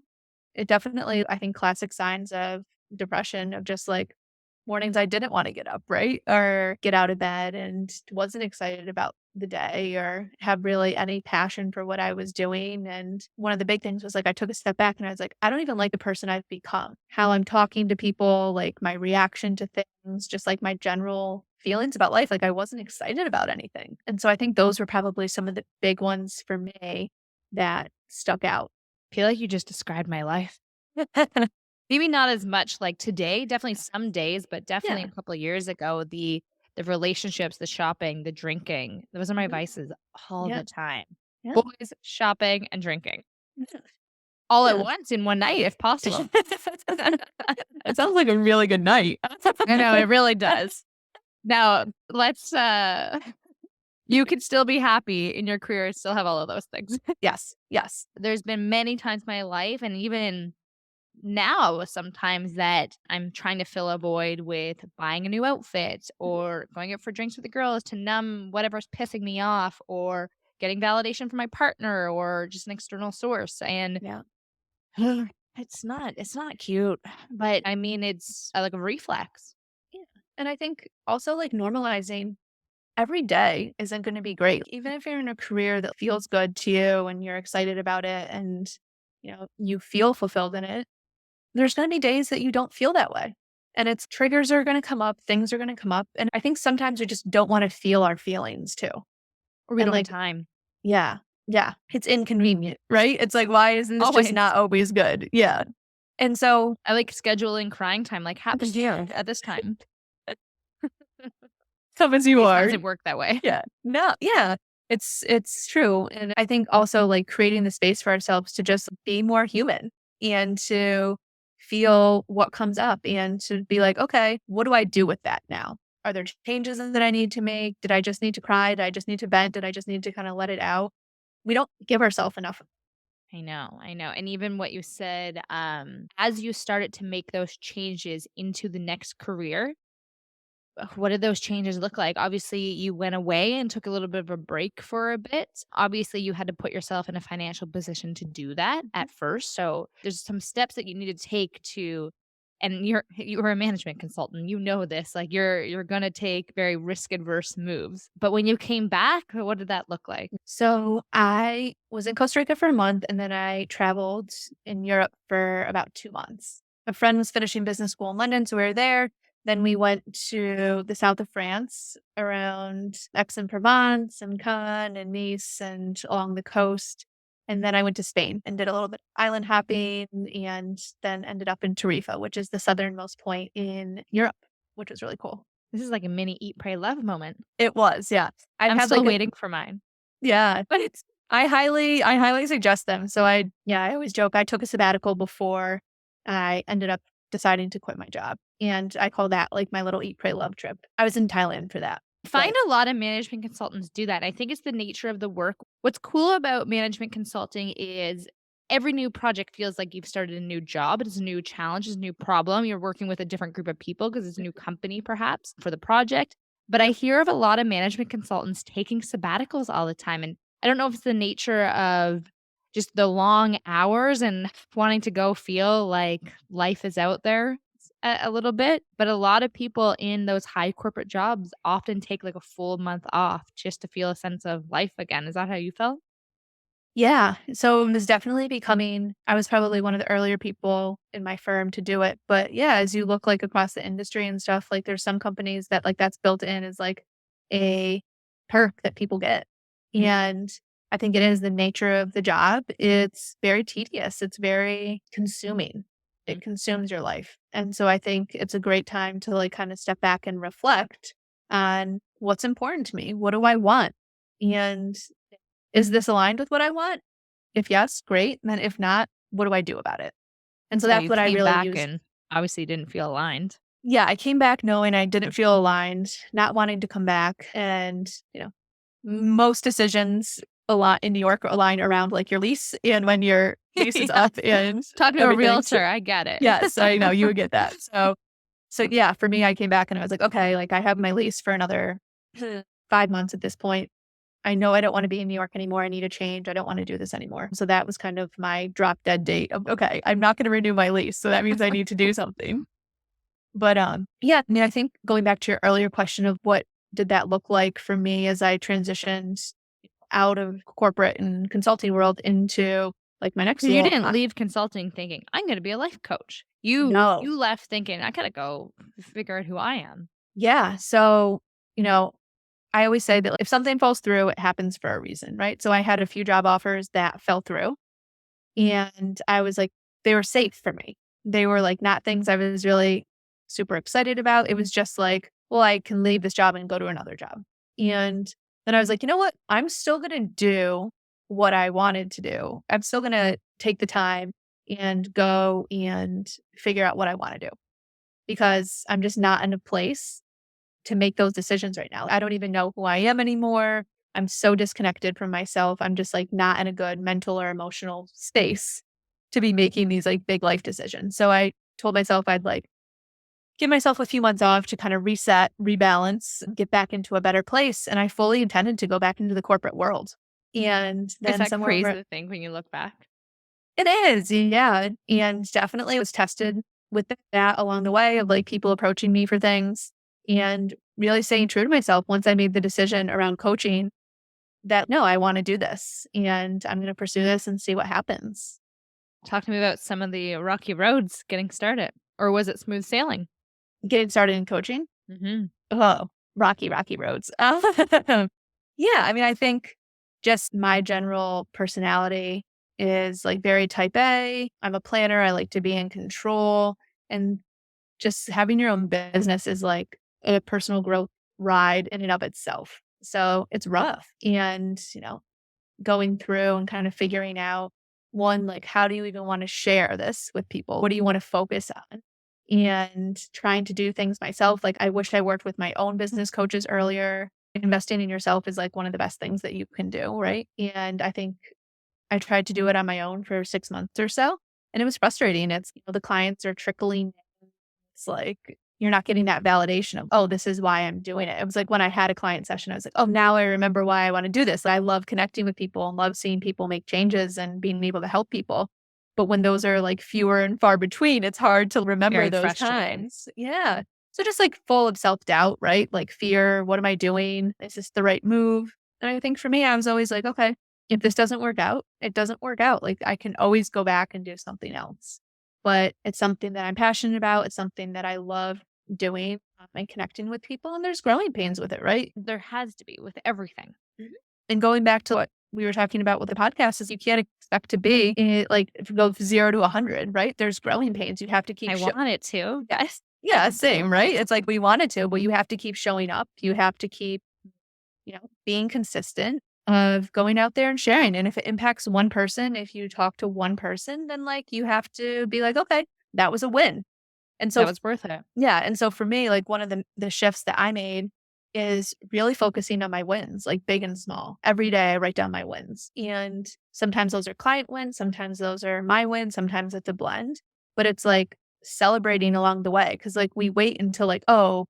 [SPEAKER 2] it definitely, I think, classic signs of depression of just like mornings I didn't want to get up, right? Or get out of bed and wasn't excited about the day or have really any passion for what I was doing. And one of the big things was like, I took a step back and I was like, I don't even like the person I've become, how I'm talking to people, like my reaction to things, just like my general feelings about life. Like I wasn't excited about anything. And so I think those were probably some of the big ones for me that stuck out.
[SPEAKER 1] I feel like you just described my life. Maybe not as much like today, definitely some days, but definitely
[SPEAKER 2] Yeah.
[SPEAKER 1] a couple of years ago, the relationships, the shopping, the drinking, those are my
[SPEAKER 2] Mhm.
[SPEAKER 1] vices all
[SPEAKER 2] Yeah.
[SPEAKER 1] the time.
[SPEAKER 2] Yeah.
[SPEAKER 1] Boys, shopping, and drinking. All at
[SPEAKER 2] Yeah.
[SPEAKER 1] once in one night if possible.
[SPEAKER 2] It sounds like a really good night.
[SPEAKER 1] I know, it really does. Now, let's You can still be happy in your career and still have all of those things.
[SPEAKER 2] Yes. Yes.
[SPEAKER 1] There's been many times in my life and even now sometimes that I'm trying to fill a void with buying a new outfit or going out for drinks with the girls to numb whatever's pissing me off or getting validation from my partner or just an external source. And
[SPEAKER 2] Yeah.
[SPEAKER 1] it's not cute, but I mean, it's like a reflex.
[SPEAKER 2] Yeah. And I think also like normalizing every day isn't going to be great. Even if you're in a career that feels good to you and you're excited about it and, you feel fulfilled in it, there's going to be days that you don't feel that way. And it's triggers are going to come up, things are going to come up. And I think sometimes we just don't want to feel our feelings too.
[SPEAKER 1] Or we
[SPEAKER 2] And
[SPEAKER 1] don't have
[SPEAKER 2] like,
[SPEAKER 1] time.
[SPEAKER 2] yeah, yeah, it's inconvenient, right? It's like, why isn't this just
[SPEAKER 1] Always.
[SPEAKER 2] not always good? Yeah. And so,
[SPEAKER 1] I like scheduling crying time, like happen
[SPEAKER 2] yeah,
[SPEAKER 1] at this time.
[SPEAKER 2] come as you
[SPEAKER 1] It
[SPEAKER 2] are.
[SPEAKER 1] doesn't work that way.
[SPEAKER 2] Yeah. No, yeah. It's true. And I think also like creating the space for ourselves to just be more human and to feel what comes up and to be like, okay, what do I do with that now? Are there changes that I need to make? Did I just need to cry? Did I just need to vent? Did I just need to kind of let it out? We don't give ourselves enough.
[SPEAKER 1] I know, I know. And even what you said, as you started to make those changes into the next career, what did those changes look like? Obviously, you went away and took a little bit of a break for a bit. Obviously, you had to put yourself in a financial position to do that at first. So there's some steps that you need to take to and you're a management consultant. You know this. Like you're gonna take very risk adverse moves. But when you came back, what did that look like?
[SPEAKER 2] So I was in Costa Rica for a month and then I traveled in Europe for about 2 months. A friend was finishing business school in London, so we were there. Then we went to the south of France around Aix-en-Provence and Cannes and Nice and along the coast. And then I went to Spain and did a little bit of island hopping and then ended up in Tarifa, which is the southernmost point in Europe, which was really cool.
[SPEAKER 1] This is like a mini eat, pray, love moment.
[SPEAKER 2] It was, yeah. I've
[SPEAKER 1] I'm
[SPEAKER 2] had
[SPEAKER 1] still
[SPEAKER 2] like a
[SPEAKER 1] waiting for mine.
[SPEAKER 2] yeah, but it's I highly suggest them. So I always joke I took a sabbatical before I ended up deciding to quit my job. And I call that like my little eat, pray, love trip. I was in Thailand for that.
[SPEAKER 1] I find
[SPEAKER 2] But
[SPEAKER 1] a lot of management consultants do that. I think it's the nature of the work. What's cool about management consulting is every new project feels like you've started a new job. It's a new challenge, it's a new problem. You're working with a different group of people because it's a new company, perhaps, for the project. But I
[SPEAKER 2] yep.
[SPEAKER 1] hear of a lot of management consultants taking sabbaticals all the time. And I don't know if it's the nature of just the long hours and wanting to go feel like life is out there a little bit, but a lot of people in those high corporate jobs often take like a full month off just to feel a sense of life again. Is that how you felt?
[SPEAKER 2] Yeah. So it was definitely becoming I was probably one of the earlier people in my firm to do it. But yeah, as you look like across the industry and stuff, like there's some companies that like that's built in as like a perk that people get. And I think it is the nature of the job. It's very tedious. It's very consuming. It
[SPEAKER 1] Mhm.
[SPEAKER 2] consumes your life. And so I think it's a great time to like kind of step back and reflect on what's important to me. What do I want? And is this aligned with what I want? If yes, great. And then if not, what do I do about it? And so
[SPEAKER 1] So
[SPEAKER 2] that's
[SPEAKER 1] you
[SPEAKER 2] what I
[SPEAKER 1] came
[SPEAKER 2] really
[SPEAKER 1] back
[SPEAKER 2] used.
[SPEAKER 1] and obviously didn't feel aligned.
[SPEAKER 2] Yeah, I came back knowing I didn't feel aligned, not wanting to come back. And, most decisions a lot in New York align around like your lease and when your lease is
[SPEAKER 1] Yeah.
[SPEAKER 2] up and
[SPEAKER 1] Talk to a
[SPEAKER 2] everything. So,
[SPEAKER 1] realtor. I get it.
[SPEAKER 2] yes, I know you would get that. So yeah, for me, I came back and I was like, okay, like I have my lease for another 5 months at this point. I know I don't want to be in New York anymore. I need a change. I don't want to do this anymore. So that was kind of my drop dead date of, okay, I'm not going to renew my lease. So that means I need to do something. But yeah, I mean, I think going back to your earlier question of what did that look like for me as I transitioned out of corporate and consulting world into like my next
[SPEAKER 1] 'Cause you
[SPEAKER 2] role.
[SPEAKER 1] didn't leave consulting thinking, I'm gonna be a life coach. You
[SPEAKER 2] No.
[SPEAKER 1] you left thinking, I gotta go figure out who I am.
[SPEAKER 2] Yeah. So, you know, I always say that if something falls through, it happens for a reason, right? So I had a few job offers that fell through. And I was like, they were safe for me. They were like not things I was really super excited about. It was just like, well, I can leave this job and go to another job. And then I was like, you know what? I'm still going to do what I wanted to do. I'm still going to take the time and go and figure out what I want to do because I'm just not in a place to make those decisions right now. I don't even know who I am anymore. I'm so disconnected from myself. I'm just like not in a good mental or emotional space to be making these like big life decisions. So I told myself I'd like give myself a few months off to kind of reset, rebalance, get back into a better place. And I fully intended to go back into the corporate world. And
[SPEAKER 1] Is
[SPEAKER 2] then
[SPEAKER 1] that
[SPEAKER 2] somewhere
[SPEAKER 1] crazy
[SPEAKER 2] over
[SPEAKER 1] to think when you look back?
[SPEAKER 2] it is, yeah. And definitely was tested with that along the way of like people approaching me for things and really staying true to myself once I made the decision around coaching that no, I want to do this and I'm going to pursue this and see what happens.
[SPEAKER 1] Talk to me about some of the rocky roads getting started, or was it smooth sailing?
[SPEAKER 2] Getting started in coaching.
[SPEAKER 1] Mhm.
[SPEAKER 2] Oh, rocky roads. Yeah, I mean, I think just my general personality is like very type A. I'm a planner. I like to be in control. And just having your own business is like a personal growth ride in and of itself. So it's rough. And, going through and kind of figuring out one, like, how do you even want to share this with people? What do you want to focus on? And trying to do things myself. Like, I wish I worked with my own business coaches earlier. Investing in yourself is like one of the best things that you can do. Right. And I think I tried to do it on my own for 6 months or so. And it was frustrating. It's, the clients are trickling. It's like you're not getting that validation of, oh, this is why I'm doing it. It was like when I had a client session, I was like, oh, now I remember why I want to do this. I love connecting with people and love seeing people make changes and being able to help people. But when those are like fewer and far between, it's hard to remember
[SPEAKER 1] Very
[SPEAKER 2] those
[SPEAKER 1] frustrating.
[SPEAKER 2] times. Yeah. So just like full of self doubt, right? Like fear. What am I doing? Is this the right move? And I think for me, I was always like, okay, if this doesn't work out, it doesn't work out. Like I can always go back and do something else. But it's something that I'm passionate about. It's something that I love doing and connecting with people. And there's growing pains with it, right?
[SPEAKER 1] There has to be with everything.
[SPEAKER 2] Mhm. And going back to what we were talking about with the podcast is you can't expect to be like if you go 0 to 100, right? There's growing pains. You have to keep
[SPEAKER 1] I want it to.
[SPEAKER 2] yes. Yeah, same, right? It's like we wanted to, but you have to keep showing up. You have to keep, being consistent of going out there and sharing. And if it impacts one person, if you talk to one person, then like you have to be like, okay, that was a win. And so
[SPEAKER 1] That was worth it.
[SPEAKER 2] yeah, and so for me, like one of the shifts that I made is really focusing on my wins, like big and small. Every day I write down my wins. And sometimes those are client wins, sometimes those are my wins, sometimes it's a blend. But it's like celebrating along the way cuz like we wait until like, oh,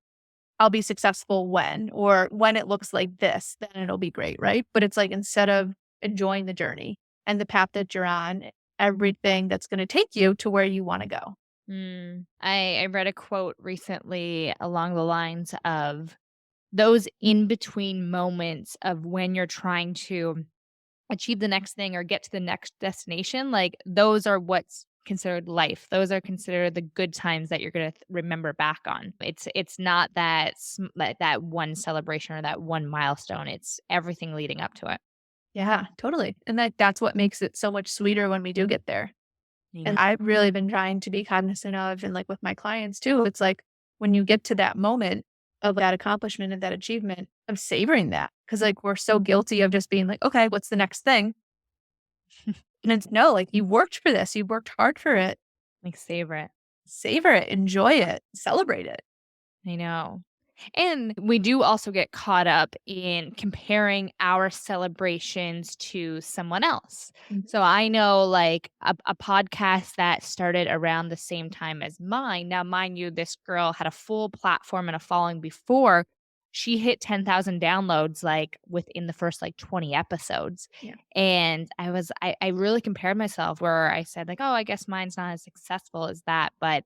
[SPEAKER 2] I'll be successful when or when it looks like this, then it'll be great, right? But it's like instead of enjoying the journey and the path that you're on, everything that's going to take you to where you want to go.
[SPEAKER 1] I read a quote recently along the lines of those in between moments of when you're trying to achieve the next thing or get to the next destination, like those are what's considered life. Those are considered the good times that you're going to remember back on. It's not that one celebration or that one milestone. It's everything leading up to it.
[SPEAKER 2] Yeah, totally. And that's what makes it so much sweeter when we do get there. And
[SPEAKER 1] Yeah.
[SPEAKER 2] I've really been trying to be cognizant of and like with my clients too. It's like when you get to that moment of that accomplishment and that achievement of savoring that. Cause like we're so guilty of just being like, okay, what's the next thing? And it's no, like you worked for this, you worked hard for it.
[SPEAKER 1] Like savor it.
[SPEAKER 2] Savor it, enjoy it, celebrate it.
[SPEAKER 1] I know. And we do also get caught up in comparing our celebrations to someone else.
[SPEAKER 2] Mhm.
[SPEAKER 1] So I know like a podcast that started around the same time as mine. Now, mind you, this girl had a full platform and a following before she hit 10,000 downloads like within the first like 20 episodes.
[SPEAKER 2] Yeah.
[SPEAKER 1] And I really compared myself where I said like, oh, I guess mine's not as successful as that. But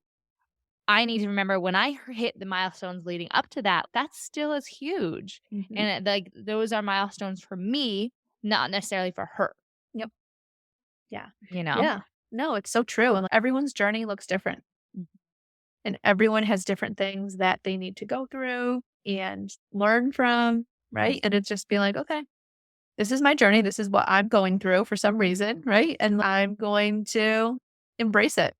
[SPEAKER 1] I need to remember when I hit the milestones leading up to that, that's still as huge.
[SPEAKER 2] Mhm.
[SPEAKER 1] And, like, those are milestones for me, not necessarily for her,
[SPEAKER 2] Yep. Yeah.
[SPEAKER 1] you know?
[SPEAKER 2] Yeah. No, it's so true. And everyone's journey looks different.
[SPEAKER 1] Mm.
[SPEAKER 2] And everyone has different things that they need to go through and learn from, right? And it's just be like, okay, this is my journey. This is what I'm going through for some reason, right? And I'm going to embrace it.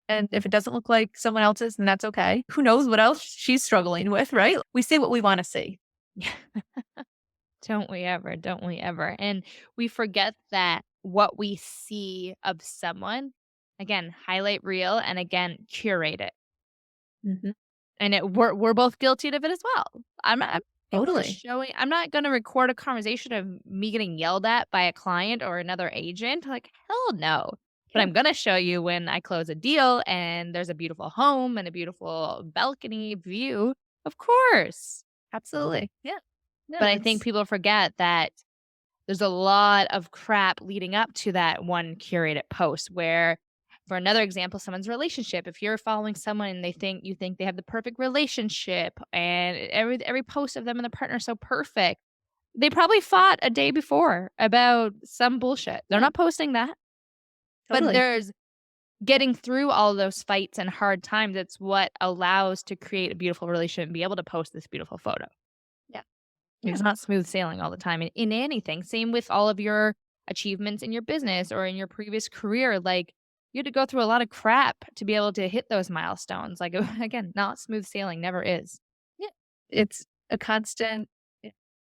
[SPEAKER 2] And if it doesn't look like someone else's, then that's okay. Who knows what else she's struggling with, right? We see what we want to see.
[SPEAKER 1] Don't we ever, don't we ever? And we forget that what we see of someone, again, highlight reel and again, curate it.
[SPEAKER 2] Hmm.
[SPEAKER 1] And we're both guilty of it as well. I'm not.
[SPEAKER 2] Totally.
[SPEAKER 1] I'm not gonna record a conversation of me getting yelled at by a client or another agent, like, hell no. But
[SPEAKER 2] Yeah,
[SPEAKER 1] I'm gonna show you when I close a deal and there's a beautiful home and a beautiful balcony view, of course.
[SPEAKER 2] absolutely. Yeah.
[SPEAKER 1] But
[SPEAKER 2] No,
[SPEAKER 1] I think
[SPEAKER 2] it's
[SPEAKER 1] people forget that there's a lot of crap leading up to that one curated post where, for another example, someone's relationship, if you're following someone and you think they have the perfect relationship and every post of them and their partner is so perfect, they probably fought a day before about some bullshit. They're
[SPEAKER 2] yeah,
[SPEAKER 1] not posting that, but
[SPEAKER 2] totally.
[SPEAKER 1] there's getting through all those fights and hard times. It's what allows to create a beautiful relationship and be able to post this beautiful photo.
[SPEAKER 2] Yeah. Yeah.
[SPEAKER 1] It's not smooth sailing all the time in anything. Same with all of your achievements in your business or in your previous career. Like, you had to go through a lot of crap to be able to hit those milestones. Like, again, not smooth sailing, never is.
[SPEAKER 2] Yeah. It's a constant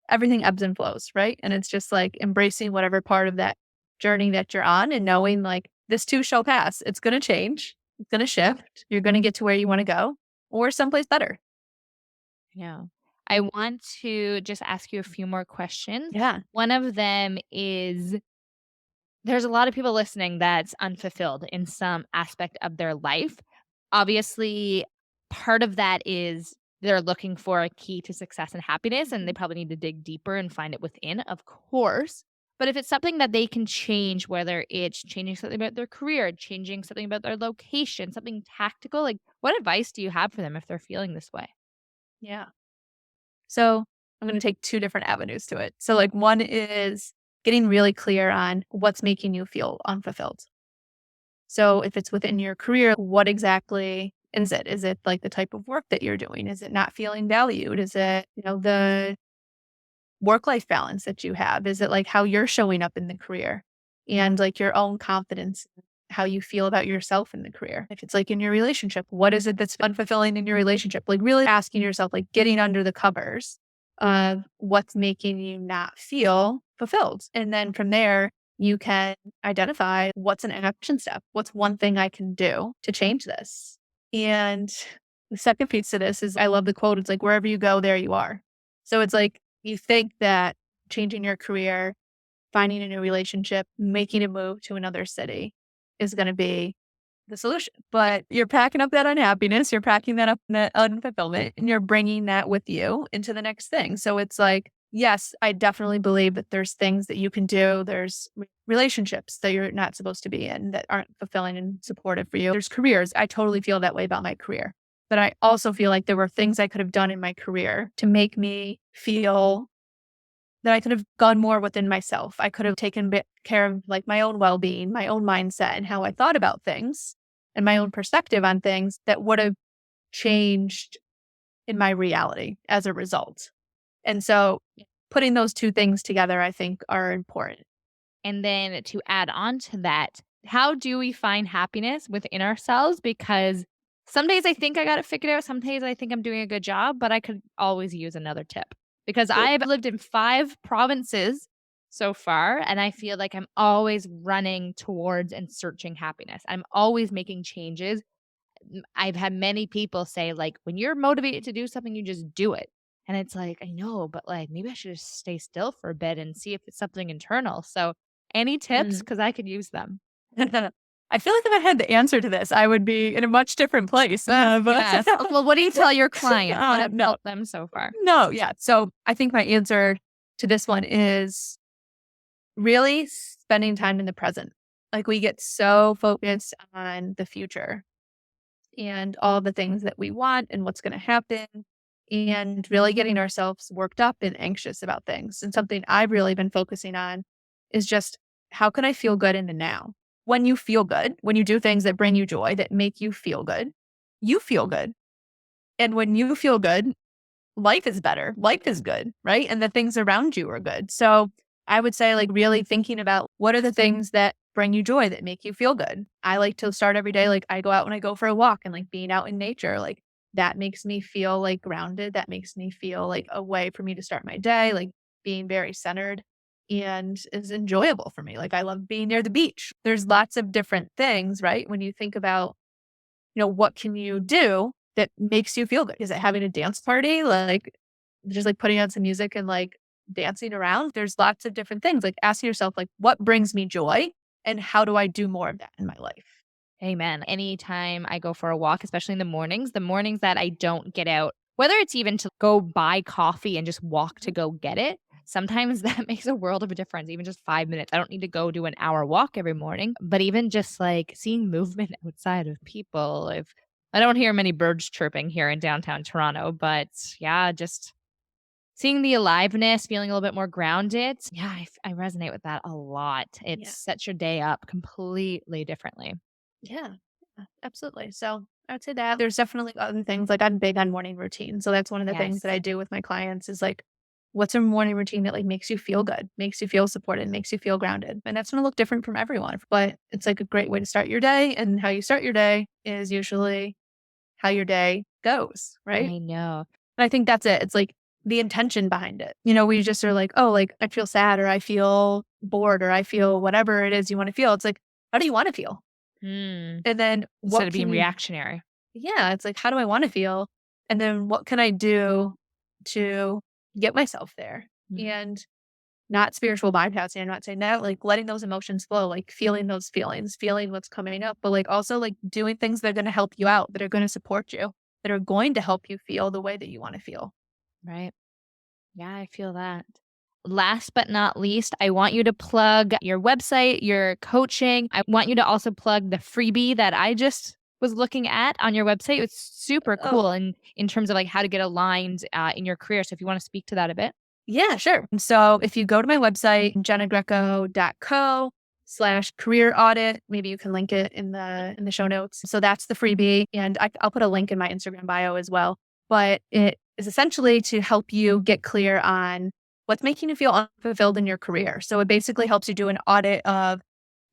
[SPEAKER 2] everything ebbs and flows, right? And it's just like embracing whatever part of that journey that you're on and knowing like this too shall pass. It's going to change. It's going to shift. You're going to get to where you want to go or someplace better.
[SPEAKER 1] Yeah. I want to just ask you a few more questions.
[SPEAKER 2] Yeah.
[SPEAKER 1] One of them is, there's a lot of people listening that's unfulfilled in some aspect of their life. Obviously, part of that is they're looking for a key to success and happiness, and they probably need to dig deeper and find it within, of course. But if it's something that they can change, whether it's changing something about their career, changing something about their location, something tactical, like, what advice do you have for them if they're feeling this way?
[SPEAKER 2] Yeah. So I'm going to take two different avenues to it. So, like, one is getting really clear on what's making you feel unfulfilled. So, if it's within your career, what exactly is it? Is it like the type of work that you're doing? Is it not feeling valued? Is it, the work life balance that you have? Is it like how you're showing up in the career and like your own confidence, how you feel about yourself in the career? If it's like in your relationship, what is it that's unfulfilling in your relationship? Like really asking yourself, like getting under the covers of what's making you not feel fulfilled. And then from there, you can identify what's an action step. What's one thing I can do to change this? And the second piece to this is I love the quote. It's like, wherever you go, there you are. So it's like, you think that changing your career, finding a new relationship, making a move to another city is going to be the solution. But you're packing up that unhappiness, you're packing that up in that unfulfillment, and you're bringing that with you into the next thing. So it's like, yes, I definitely believe that there's things that you can do. There's relationships that you're not supposed to be in that aren't fulfilling and supportive for you. There's careers. I totally feel that way about my career. But I also feel like there were things I could have done in my career to make me feel that I could have gone more within myself. I could have taken care of like my own well-being, my own mindset and how I thought about things and my own perspective on things that would have changed in my reality as a result. And so putting those two things together, I think are important.
[SPEAKER 1] And then to add on to that, how do we find happiness within ourselves? Because some days I think I got it figured out. Some days I think I'm doing a good job, but I could always use another tip because
[SPEAKER 2] True.
[SPEAKER 1] I've lived in 5 provinces so far. And I feel like I'm always running towards and searching happiness. I'm always making changes. I've had many people say, like, when you're motivated to do something, you just do it. And it's like, I know, but like maybe I should just stay still for a bit and see if it's something internal. So, any tips?
[SPEAKER 2] Mhm.
[SPEAKER 1] Because I could use them.
[SPEAKER 2] I feel like if I had the answer to this, I would be in a much different place. But
[SPEAKER 1] Yes. Well, what do you tell your clients? What have
[SPEAKER 2] no,
[SPEAKER 1] helped them so far?
[SPEAKER 2] no, yeah. So I think my answer to this one is really spending time in the present. Like we get so focused on the future and all the things that we want and what's going to happen and really getting ourselves worked up and anxious about things. And something I've really been focusing on is just how can I feel good in the now? When you feel good, when you do things that bring you joy, that make you feel good. And when you feel good, life is better. Life is good, right? And the things around you are good. So I would say, like, really thinking about what are the things that bring you joy that make you feel good. I like to start every day, like, I go out when I go for a walk and like being out in nature, like, that makes me feel like grounded. That makes me feel like a way for me to start my day, like being very centered and is enjoyable for me. Like, I love being near the beach. There's lots of different things, right? When you think about, what can you do that makes you feel good? Is it having a dance party? Like, just like putting on some music and like dancing around. There's lots of different things. Like asking yourself, like, what brings me joy and how do I do more of that in my life?
[SPEAKER 1] Amen. Anytime I go for a walk, especially in the mornings that I don't get out, whether it's even to go buy coffee and just walk to go get it, sometimes that makes a world of a difference. Even just 5 minutes. I don't need to go do an hour walk every morning, but even just like seeing movement outside of people. If I don't hear many birds chirping here in downtown Toronto, but yeah, just seeing the aliveness, feeling a little bit more grounded. Yeah, I resonate with that a lot. It
[SPEAKER 2] Yeah.
[SPEAKER 1] sets your day up completely differently.
[SPEAKER 2] Yeah. Yeah, absolutely. So I would say that there's definitely other things like I'm big on morning routine. So that's one of the things that
[SPEAKER 1] Yes.
[SPEAKER 2] I do with my clients is like, what's a morning routine that like makes you feel good, makes you feel supported, makes you feel grounded. And that's going to look different from everyone, but it's like a great way to start your day. And how you start your day is usually how your day goes. Right.
[SPEAKER 1] I know.
[SPEAKER 2] And I think that's it. It's like the intention behind it. You know, we just are like, oh, like I feel sad or I feel bored or I feel whatever it is you want to feel. It's like, how do you want to feel?
[SPEAKER 1] Mm.
[SPEAKER 2] And then
[SPEAKER 1] Instead
[SPEAKER 2] what
[SPEAKER 1] of
[SPEAKER 2] can
[SPEAKER 1] being
[SPEAKER 2] you
[SPEAKER 1] reactionary.
[SPEAKER 2] yeah, it's like, how do I wanna feel? And then what can I do to get myself there?
[SPEAKER 1] Mm.
[SPEAKER 2] And not spiritual bypassing, I'm not saying that, like, letting those emotions flow, like, feeling those feelings, feeling what's coming up, but, like, also, like, doing things that are gonna help you out, that are gonna support you, that are going to help you feel the way that you wanna feel.
[SPEAKER 1] Right. Yeah, I feel that. Last but not least, I want you to plug your website, your coaching. I want you to also plug the freebie that I just was looking at on your website. It's super
[SPEAKER 2] Oh,
[SPEAKER 1] cool in terms of like how to get aligned in your career. So if you want to speak to that a bit.
[SPEAKER 2] yeah, sure. And so if you go to my website, jennagreco.co/career audit, maybe you can link it in the show notes. So that's the freebie. And I'll put a link in my Instagram bio as well. But it is essentially to help you get clear on what's making you feel unfulfilled in your career. So it basically helps you do an audit of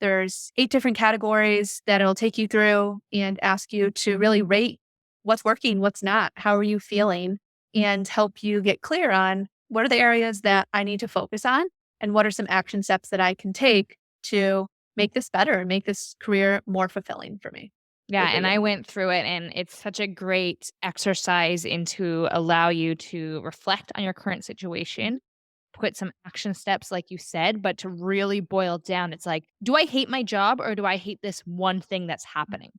[SPEAKER 2] there's 8 different categories that it'll take you through and ask you to really rate what's working, what's not, how are you feeling, and help you get clear on what are the areas that I need to focus on and what are some action steps that I can take to make this better and make this career more fulfilling for me
[SPEAKER 1] Yeah,
[SPEAKER 2] or for
[SPEAKER 1] and
[SPEAKER 2] you.
[SPEAKER 1] I went through it and it's such a great exercise into allow you to reflect on your current situation, put some action steps like you said, but to really boil down, it's like, do I hate my job or do I hate this one thing that's happening?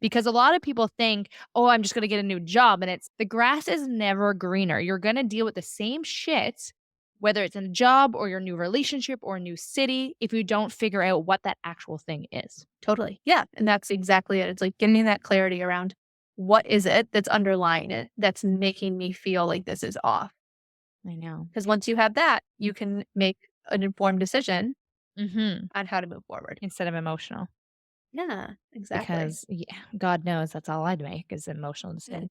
[SPEAKER 1] Because a lot of people think, "Oh, I'm just going to get a new job." And it's the grass is never greener. You're going to deal with the same shit whether it's in a job or your new relationship or a new city if you don't figure out what that actual thing is.
[SPEAKER 2] Totally. Yeah. And that's exactly it. It's like getting that clarity around what is it that's underlying it that's making me feel like this is off.
[SPEAKER 1] I know.
[SPEAKER 2] Because once you have that, you can make an informed decision
[SPEAKER 1] Mhm.
[SPEAKER 2] on how to move forward.
[SPEAKER 1] Instead of emotional.
[SPEAKER 2] Yeah, exactly.
[SPEAKER 1] Because yeah, God knows that's all I'd make is emotional decision.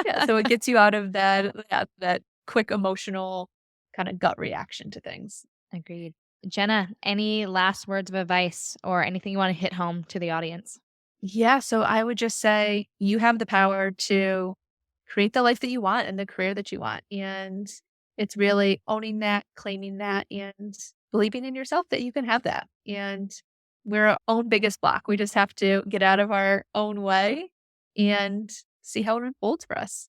[SPEAKER 2] Yeah, so it gets you out of that quick emotional kind of gut reaction to things.
[SPEAKER 1] Agreed. Jenna, any last words of advice or anything you want to hit home to the audience?
[SPEAKER 2] Yeah, so I would just say you have the power to create the life that you want and the career that you want. And it's really owning that, claiming that, and believing in yourself that you can have that. And we're our own biggest block. We just have to get out of our own way and see how it unfolds for us.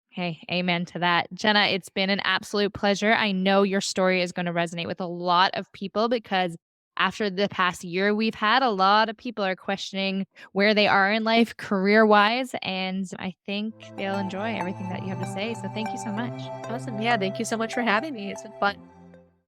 [SPEAKER 1] Hey, amen to that. Jenna, it's been an absolute pleasure. I know your story is going to resonate with a lot of people because after the past year we've had, a lot of people are questioning where they are in life career wise. And I think they'll enjoy everything that you have to say. So thank you so much.
[SPEAKER 2] Awesome. Yeah. Thank you so much for having me. It's been fun.